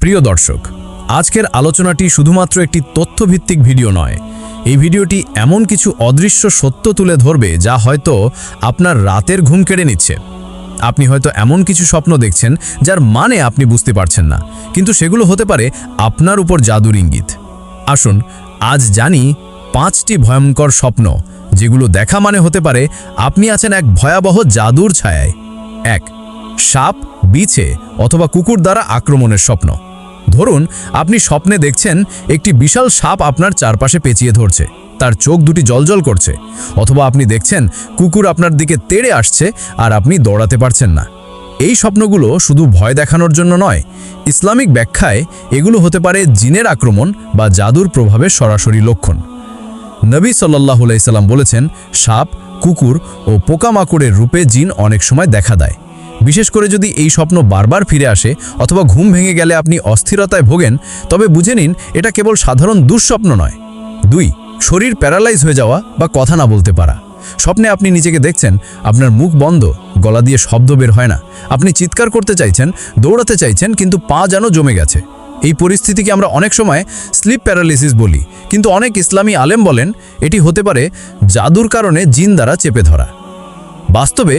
প্রিয় দর্শক, আজকের আলোচনাটি শুধুমাত্র একটি তথ্যভিত্তিক ভিডিও নয়। এই ভিডিওটি এমন কিছু অদৃশ্য সত্য তুলে ধরবে যা হয়তো আপনার রাতের ঘুম কেড়ে নিচ্ছে। আপনি হয়তো এমন কিছু স্বপ্ন দেখছেন যার মানে আপনি বুঝতে পারছেন না, কিন্তু সেগুলো হতে পারে আপনার উপর জাদুর ইঙ্গিত। আসুন আজ জানি 5টি ভয়ঙ্কর স্বপ্ন যেগুলো দেখা মানে হতে পারে আপনি আছেন এক ভয়াবহ জাদুর ছায়ায়। 1. সাপ, বিছে অথবা কুকুর দ্বারা আক্রমণের স্বপ্ন। ধরুন আপনি স্বপ্নে দেখছেন একটি বিশাল সাপ আপনার চারপাশে পেঁচিয়ে ধরছে, তার চোখ দুটি জ্বলজ্বল করছে, অথবা আপনি দেখছেন কুকুর আপনার দিকে তেড়ে আসছে আর আপনি দৌড়াতে পারছেন না। এই স্বপ্নগুলো শুধু ভয় দেখানোর জন্য নয়, ইসলামিক ব্যাখ্যায় এগুলো হতে পারে জিনের আক্রমণ বা জাদুর প্রভাবের সরাসরি লক্ষণ। নবী সাল্লাল্লাহু আলাইহি সাল্লাম বলেছেন, সাপ, কুকুর ও পোকামাকড়ের রূপে জিন অনেক সময় দেখা দেয়। বিশেষ করে যদি এই স্বপ্ন বারবার ফিরে আসে অথবা ঘুম ভেঙে গেলে আপনি অস্থিরতায় ভোগেন, তবে বুঝে নিন এটা কেবল সাধারণ দুঃস্বপ্ন নয়। 2. শরীর প্যারালাইজ হয়ে যাওয়া বা কথা না বলতে পারা। স্বপ্নে আপনি নিজেকে দেখছেন আপনার মুখ বন্ধ, গলা দিয়ে শব্দ বের হয় না, আপনি চিৎকার করতে চাইছেন, দৌড়াতে চাইছেন, কিন্তু পা যেন জমে গেছে। এই পরিস্থিতিকে আমরা অনেক সময় স্লিপ প্যারালিসিস বলি, কিন্তু অনেক ইসলামী আলেম বলেন এটি হতে পারে জাদুর কারণে জিন দ্বারা চেপে ধরা। বাস্তবে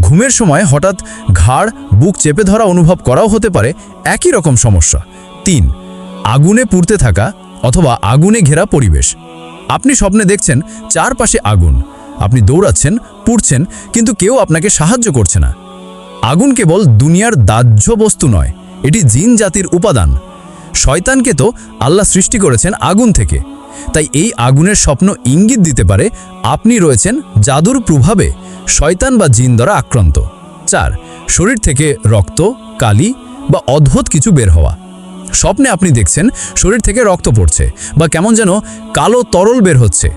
ঘুমের সময় হঠাৎ ঘাড়, বুক চেপে ধরা অনুভব করাও হতে পারে একই রকম সমস্যা। 3. আগুনে পুড়তে থাকা অথবা আগুনে ঘেরা পরিবেশ। আপনি স্বপ্নে দেখছেন চারপাশে আগুন, আপনি দৌড়াচ্ছেন, পুড়ছেন, কিন্তু কেউ আপনাকে সাহায্য করছে না। আগুন কেবল দুনিয়ার দাহ্য বস্তু নয়, এটি জিন জাতির উপাদান। শয়তানকে তো আল্লাহ সৃষ্টি করেছেন আগুন থেকে, তাই এই আগুনের স্বপ্ন ইঙ্গিত দিতে পারে আপনি রয়েছেন জাদুর প্রভাবে শয়তান বা জিন দ্বারা আক্রান্ত। 4. শরীর থেকে রক্ত, কালি বা অদ্ভুত কিছু বের হওয়া। স্বপ্নে আপনি দেখছেন শরীর থেকে রক্ত পড়ছে বা কেমন যেন কালো তরল বের হচ্ছে।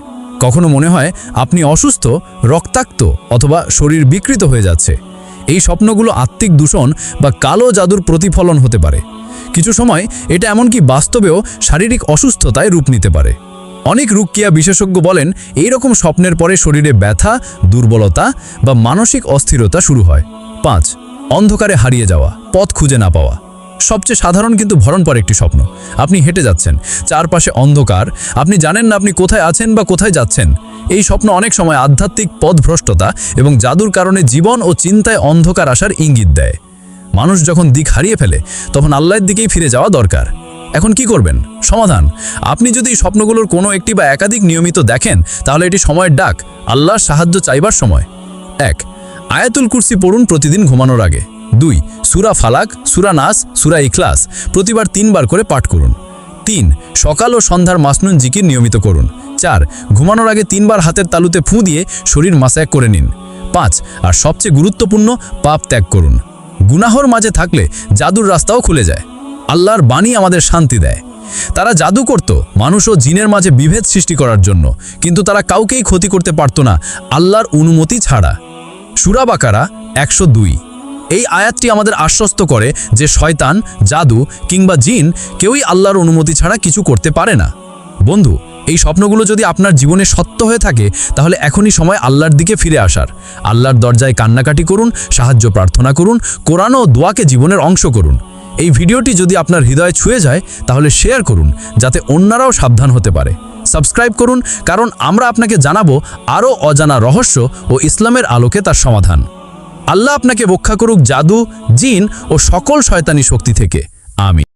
কখনো মনে হয় আপনি অসুস্থ, রক্তাক্ত অথবা শরীর বিকৃত হয়ে যাচ্ছে। এই স্বপ্নগুলো আত্মিক দূষণ বা কালো জাদুর প্রতিফলন হতে পারে। কিছু সময় এটা এমনকি বাস্তবেও শারীরিক অসুস্থতায় রূপ নিতে পারে। অনেক রুকিয়া বিশেষজ্ঞ বলেন এই রকম স্বপ্নের পরে শরীরে ব্যথা, দুর্বলতা বা মানসিক অস্থিরতা শুরু হয়। 5. অন্ধকারে হারিয়ে যাওয়া, পথ খুঁজে না পাওয়া। সবচেয়ে সাধারণ কিন্তু ভয়ঙ্কর একটি স্বপ্ন। আপনি হেঁটে যাচ্ছেন, চারপাশে অন্ধকার, আপনি জানেন না আপনি কোথায় আছেন বা কোথায় যাচ্ছেন। এই স্বপ্ন অনেক সময় আধ্যাত্মিক পথভ্রষ্টতা এবং জাদুর কারণে জীবন ও চিন্তায় অন্ধকার আসার ইঙ্গিত দেয়। মানুষ যখন দিক হারিয়ে ফেলে তখন আল্লাহর দিকেই ফিরে যাওয়া দরকার। এখন কি করবেন? সমাধান: আপনি যদি স্বপ্নগুলোর কোনো একটি বা একাধিক নিয়মিত দেখেন, তাহলে এটি সময়ের ডাক, আল্লাহর সাহায্য চাইবার সময়। 1. আয়াতুল কুরসি পড়ুন প্রতিদিন ঘুমানোর আগে। 2. সূরা ফালাক, সূরা নাস, সূরা ইখলাস প্রতিবার 3 বার করে পাঠ করুন। 3. সকাল ও সন্ধ্যার মাসনুন জিকির নিয়মিত করুন। 4. ঘুমানোর আগে 3 বার হাতের তালুতে ফু দিয়ে শরীর মাসাজ করে নিন। 5. আর সবচেয়ে গুরুত্বপূর্ণ, পাপ ত্যাগ করুন। গুনাহর মাঝে থাকলে জাদুর রাস্তাও খুলে যায়। আল্লাহর বাণী আমাদের শান্তি দেয়। তারা জাদু করত মানুষ ও জিনের মাঝে বিভেদ সৃষ্টি করার জন্য, কিন্তু তারা কাউকেই ক্ষতি করতে পারত না আল্লাহর অনুমতি ছাড়া। সূরা বাকারা 102। এই আয়াতটি আমাদের আশ্বস্ত করে যে শয়তান, জাদু কিংবা জিন কেউই আল্লাহর অনুমতি ছাড়া কিছু করতে পারে না। বন্ধু, এই স্বপ্নগুলো যদি আপনার জীবনে সত্য হয়ে থাকে, তাহলে এখনই সময় আল্লাহর দিকে ফিরে আসার। আল্লাহর দরজায় কান্নাকাটি করুন, সাহায্য প্রার্থনা করুন, কোরআন ও দোয়াকে জীবনের অংশ করুন। এই ভিডিওটি যদি আপনার হৃদয়ে ছুঁয়ে যায়, তাহলে শেয়ার করুন যাতে অন্যরাও সাবধান হতে পারে। সাবস্ক্রাইব করুন, কারণ আমরা আপনাকে জানাবো আরও অজানা রহস্য ও ইসলামের আলোকে তার সমাধান। আল্লাহ আপনাকে রক্ষা করুক জাদু, জিন ও সকল শয়তানি শক্তি থেকে। আমিন।